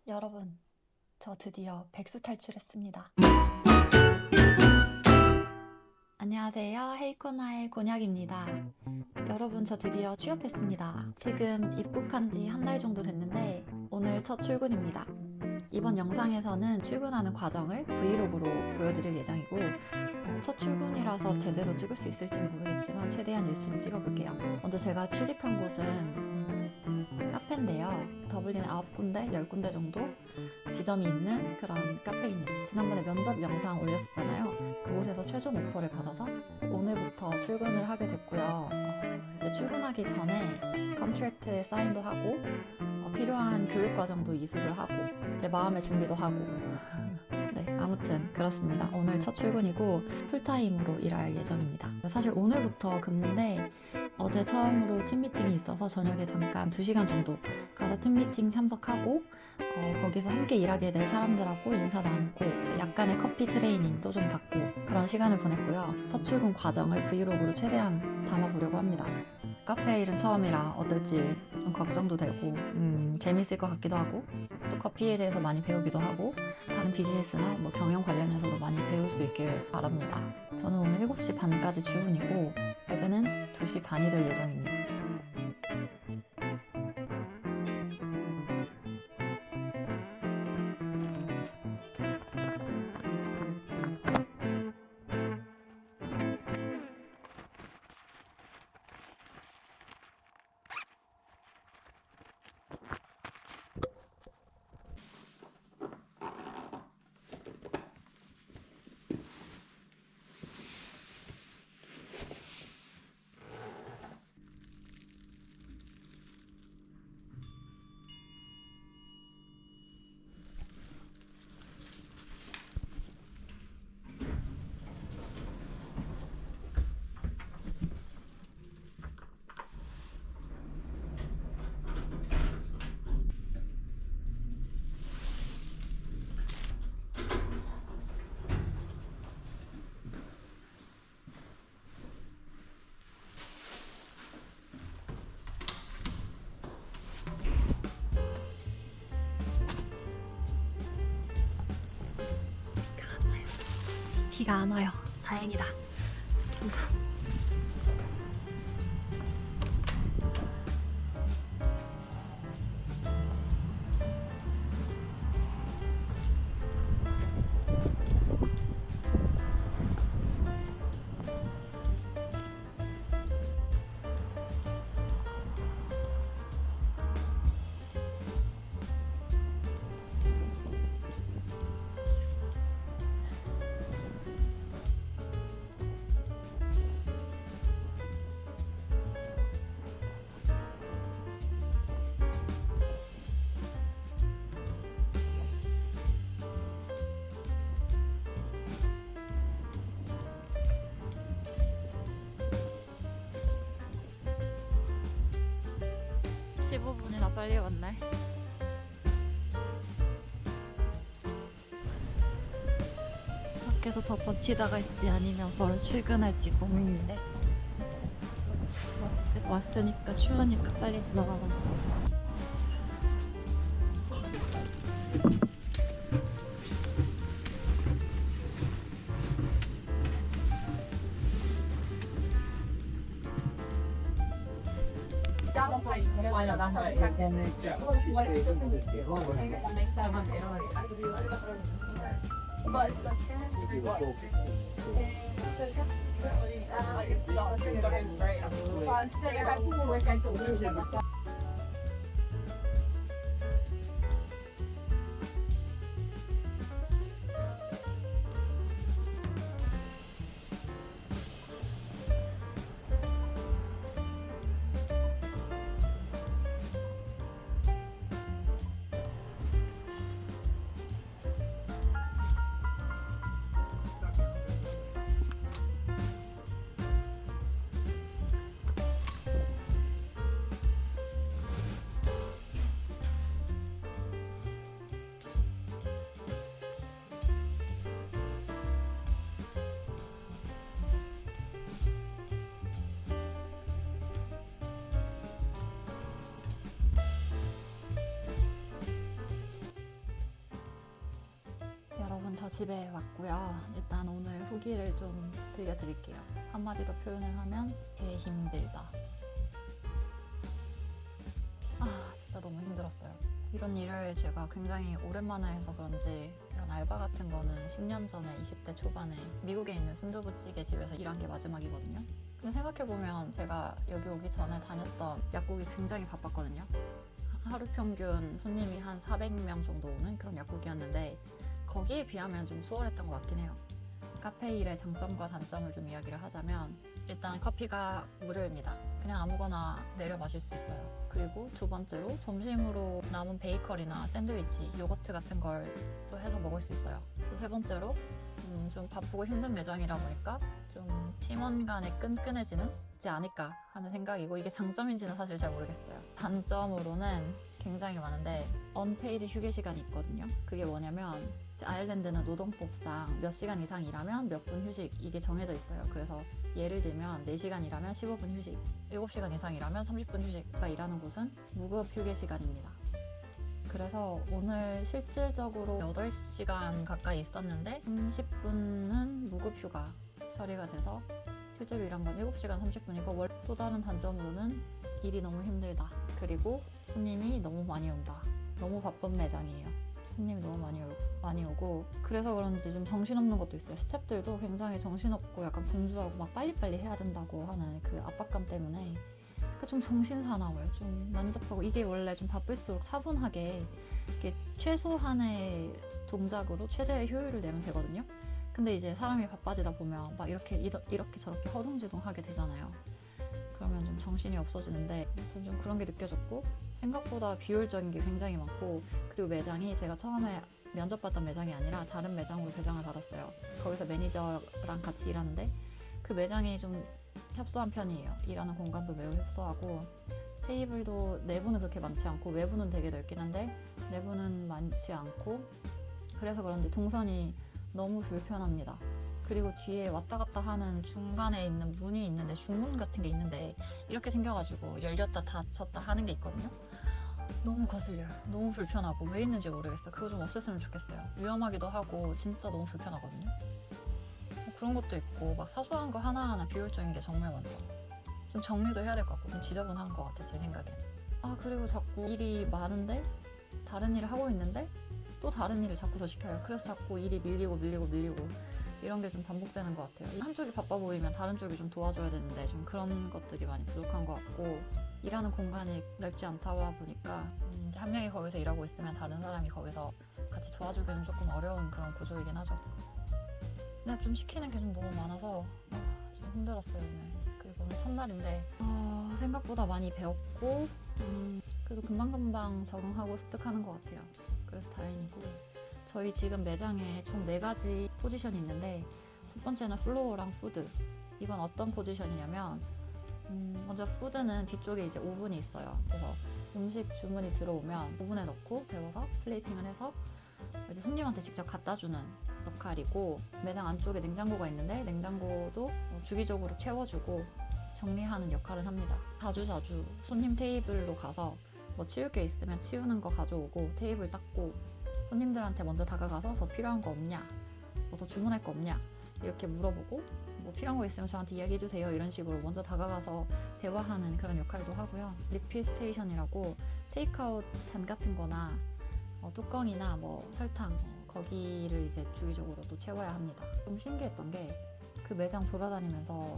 여러분, 저 드디어 백수 탈출했습니다. 안녕하세요. 헤이코나의 곤약입니다. 여러분, 저 드디어 취업했습니다. 지금 입국한 지 한 달 정도 됐는데 오늘 첫 출근입니다. 이번 영상에서는 출근하는 과정을 브이로그로 보여드릴 예정이고 첫 출근이라서 제대로 찍을 수 있을지 모르겠지만 최대한 열심히 찍어볼게요. 먼저 제가 취직한 곳은 카페인데요. 더블린에 9군데, 10군데 정도 지점이 있는 그런 카페입니다. 지난번에 면접 영상 올렸었잖아요. 그곳에서 최종 오퍼를 받아서 오늘부터 출근을 하게 됐고요. 이제 출근하기 전에 컨트랙트에 사인도 하고 필요한 교육 과정도 이수를 하고 이제 마음의 준비도 하고 네, 아무튼 그렇습니다. 오늘 첫 출근이고 풀타임으로 일할 예정입니다. 사실 오늘부터 근무인데 어제 처음으로 팀미팅이 있어서 저녁에 잠깐 2시간 정도 가서 팀미팅 참석하고 거기서 함께 일하게 될 사람들하고 인사 나누고 약간의 커피 트레이닝도 좀 받고 그런 시간을 보냈고요. 첫 출근 과정을 브이로그로 최대한 담아보려고 합니다. 카페 일은 처음이라 어떨지 좀 걱정도 되고 재밌을 것 같기도 하고 또 커피에 대해서 많이 배우기도 하고 다른 비즈니스나 뭐 경영 관련해서도 많이 배울 수 있길 바랍니다. 저는 오늘 7시 반까지 출근이고 퇴근은 2시 반이 될 예정입니다. 비가 안 와요. 다행이다. 감사합니다. (15분이나) 빨리 왔네. 밖에서 더 버티다가 있지 아니면 바로 출근할지 고민인데 왔으니까 추우니까 빨리 들어가봐. 저 집에 왔고요. 일단 오늘 후기를 좀 들려드릴게요. 한마디로 표현을 하면 개 힘들다. 진짜 너무 힘들었어요. 이런 일을 제가 굉장히 오랜만에 해서 그런지 이런 알바 같은 거는 10년 전에 20대 초반에 미국에 있는 순두부찌개 집에서 일한 게 마지막이거든요. 근데 생각해보면 제가 여기 오기 전에 다녔던 약국이 굉장히 바빴거든요. 하루 평균 손님이 한 400명 정도 오는 그런 약국이었는데 거기에 비하면 좀 수월했던 것 같긴 해요. 카페 일의 장점과 단점을 좀 이야기를 하자면 일단 커피가 무료입니다. 그냥 아무거나 내려 마실 수 있어요. 그리고 두 번째로 점심으로 남은 베이커리나 샌드위치, 요거트 같은 걸 또 해서 먹을 수 있어요. 또 세 번째로 좀 바쁘고 힘든 매장이라 보니까 좀 팀원 간에 끈끈해지지 않을까 하는 생각이고, 이게 장점인지는 사실 잘 모르겠어요. 단점으로는 굉장히 많은데 언페이드 휴게 시간이 있거든요. 그게 뭐냐면 아일랜드는 노동법상 몇 시간 이상 일하면 몇 분 휴식, 이게 정해져 있어요. 그래서 예를 들면 4시간 일하면 15분 휴식, 7시간 이상 일하면 30분 휴식가 일하는 곳은 무급 휴게 시간입니다. 그래서 오늘 실질적으로 8시간 가까이 있었는데 30분은 무급 휴가 처리가 돼서 실제로 일한 건 7시간 30분이고, 또 다른 단점으로는 일이 너무 힘들다. 그리고 손님이 너무 많이 온다. 너무 바쁜 매장이에요. 손님이 너무 많이 오고, 그래서 그런지 좀 정신없는 것도 있어요. 스태프들도 굉장히 정신없고 약간 분주하고 막 빨리빨리 해야 된다고 하는 그 압박감 때문에 좀 정신 사나워요. 좀 난잡하고, 이게 원래 좀 바쁠수록 차분하게 이렇게 최소한의 동작으로 최대의 효율을 내면 되거든요. 근데 이제 사람이 바빠지다 보면 막 이렇게 저렇게 허둥지둥하게 되잖아요. 그러면 좀 정신이 없어지는데, 아무튼 좀 그런 게 느껴졌고, 생각보다 비효율적인 게 굉장히 많고, 그리고 매장이 제가 처음에 면접봤던 매장이 아니라 다른 매장으로 배정을 받았어요. 거기서 매니저랑 같이 일하는데 그 매장이 좀 협소한 편이에요. 일하는 공간도 매우 협소하고, 테이블도 내부는 그렇게 많지 않고 외부는 되게 넓긴 한데 내부는 많지 않고, 그래서 그런지 동선이 너무 불편합니다. 그리고 뒤에 왔다 갔다 하는 중간에 있는 문이 있는데, 중문 같은 게 있는데 이렇게 생겨가지고 열렸다 닫혔다 하는 게 있거든요. 너무 거슬려요. 너무 불편하고 왜 있는지 모르겠어요. 그거 좀 없앴으면 좋겠어요. 위험하기도 하고 진짜 너무 불편하거든요. 그런 것도 있고, 막 사소한 거 하나하나 비효율적인 게 정말 많죠. 좀 정리도 해야 될 것 같고 좀 지저분한 것 같아, 제 생각엔. 그리고 자꾸 일이 많은데 다른 일을 하고 있는데 또 다른 일을 자꾸 더 시켜요. 그래서 자꾸 일이 밀리고 이런 게 좀 반복되는 것 같아요. 한쪽이 바빠 보이면 다른 쪽이 좀 도와줘야 되는데 좀 그런 것들이 많이 부족한 것 같고, 일하는 공간이 넓지 않다 보니까 한 명이 거기서 일하고 있으면 다른 사람이 거기서 같이 도와주기는 조금 어려운 그런 구조이긴 하죠. 근데 좀 시키는 게 좀 너무 많아서 좀 힘들었어요, 오늘. 그리고 오늘 첫날인데 생각보다 많이 배웠고, 그래도 금방금방 적응하고 습득하는 것 같아요. 그래서 다행이고, 저희 지금 매장에 총 4가지 포지션이 있는데, 첫 번째는 플로어랑 푸드. 이건 어떤 포지션이냐면, 먼저 푸드는 뒤쪽에 이제 오븐이 있어요. 그래서 음식 주문이 들어오면 오븐에 넣고 데워서 플레이팅을 해서 이제 손님한테 직접 갖다 주는 역할이고, 매장 안쪽에 냉장고가 있는데 냉장고도 주기적으로 채워주고 정리하는 역할을 합니다. 자주 손님 테이블로 가서 뭐 치울 게 있으면 치우는 거 가져오고, 테이블 닦고, 손님들한테 먼저 다가가서 더 필요한 거 없냐, 뭐 더 주문할 거 없냐 이렇게 물어보고, 뭐 필요한 거 있으면 저한테 이야기해 주세요 이런 식으로 먼저 다가가서 대화하는 그런 역할도 하고요. 리필 스테이션이라고 테이크아웃 잔 같은 거나 뚜껑이나 뭐 설탕 거기를 이제 주기적으로 또 채워야 합니다. 좀 신기했던 게, 그 매장 돌아다니면서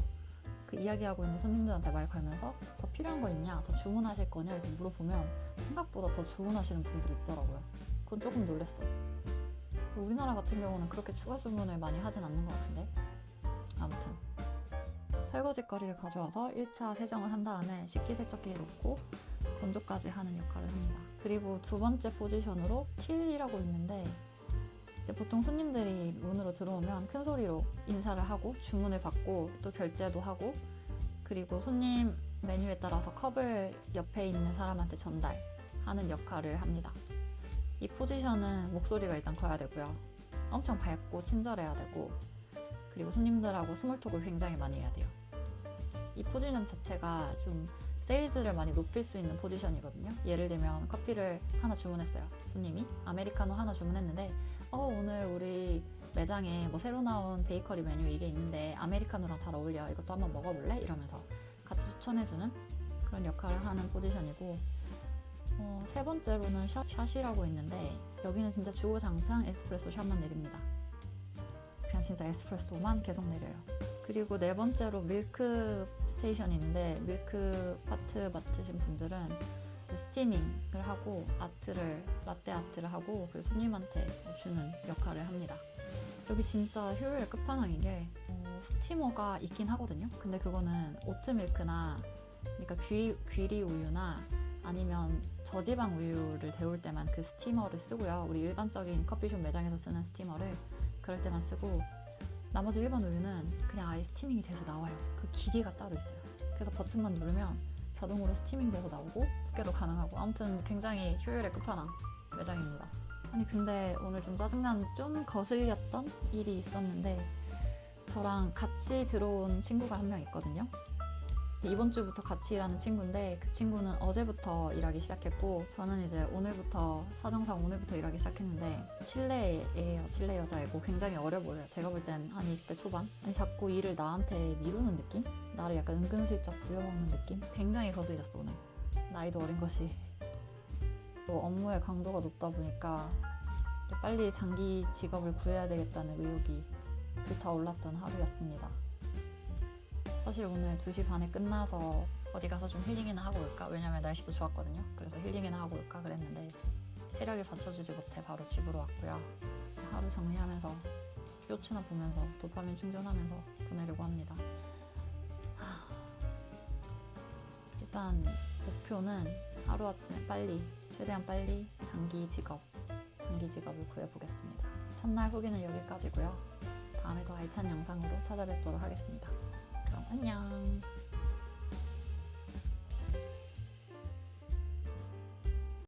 그 이야기하고 있는 손님들한테 말 걸면서 더 필요한 거 있냐, 더 주문하실 거냐 이렇게 물어보면 생각보다 더 주문하시는 분들이 있더라고요. 그건 조금 놀랐어요. 우리나라 같은 경우는 그렇게 추가 주문을 많이 하진 않는 것 같은데, 아무튼 설거지거리를 가져와서 1차 세정을 한 다음에 식기세척기에 놓고 건조까지 하는 역할을 합니다. 그리고 두 번째 포지션으로 틸이라고 있는데, 이제 보통 손님들이 문으로 들어오면 큰 소리로 인사를 하고 주문을 받고 또 결제도 하고, 그리고 손님 메뉴에 따라서 컵을 옆에 있는 사람한테 전달하는 역할을 합니다. 이 포지션은 목소리가 일단 커야 되고요. 엄청 밝고 친절해야 되고, 그리고 손님들하고 스몰톡을 굉장히 많이 해야 돼요. 이 포지션 자체가 좀 세일즈를 많이 높일 수 있는 포지션이거든요. 예를 들면 커피를 하나 주문했어요. 손님이 아메리카노 하나 주문했는데 오늘 우리 매장에 뭐 새로 나온 베이커리 메뉴 이게 있는데 아메리카노랑 잘 어울려. 이것도 한번 먹어볼래? 이러면서 같이 추천해주는 그런 역할을 하는 포지션이고, 세 번째로는 샷이라고 있는데 여기는 진짜 주구장창 에스프레소 샷만 내립니다. 그냥 진짜 에스프레소만 계속 내려요. 그리고 네 번째로 밀크 스테이션이 있는데 밀크 파트 맡으신 분들은 스티밍을 하고 라떼 아트를 하고 그리고 손님한테 주는 역할을 합니다. 여기 진짜 효율의 끝판왕인 게 스티머가 있긴 하거든요. 근데 그거는 오트밀크나 그러니까 귀리 우유나 아니면 저지방 우유를 데울 때만 그 스티머를 쓰고요. 우리 일반적인 커피숍 매장에서 쓰는 스티머를 그럴 때만 쓰고, 나머지 일반 우유는 그냥 아예 스티밍이 돼서 나와요. 그 기계가 따로 있어요. 그래서 버튼만 누르면 자동으로 스티밍 돼서 나오고 붓기도 가능하고, 아무튼 굉장히 효율의 끝판왕 매장입니다. 아니 근데 오늘 좀 짜증나는, 좀 거슬렸던 일이 있었는데, 저랑 같이 들어온 친구가 한 명 있거든요. 이번 주부터 같이 일하는 친구인데 그 친구는 어제부터 일하기 시작했고, 저는 이제 사정상 오늘부터 일하기 시작했는데 실내예요. 실내 여자이고 굉장히 어려 보여요. 제가 볼 땐 한 20대 초반? 아니 자꾸 일을 나한테 미루는 느낌? 나를 약간 은근슬쩍 부려먹는 느낌? 굉장히 거슬렸어 오늘. 나이도 어린 것이. 또 업무의 강도가 높다 보니까 빨리 장기 직업을 구해야 되겠다는 의욕이 불타올랐던 하루였습니다. 사실 오늘 2시 반에 끝나서 어디 가서 좀 힐링이나 하고 올까? 왜냐면 날씨도 좋았거든요. 그래서 힐링이나 하고 올까 그랬는데 체력이 받쳐주지 못해 바로 집으로 왔고요. 하루 정리하면서 쇼츠나 보면서 도파민 충전하면서 보내려고 합니다. 일단 목표는 하루아침에 최대한 빨리 장기 직업을 구해보겠습니다. 첫날 후기는 여기까지고요. 다음에 더 알찬 영상으로 찾아뵙도록 하겠습니다. 그럼 안녕.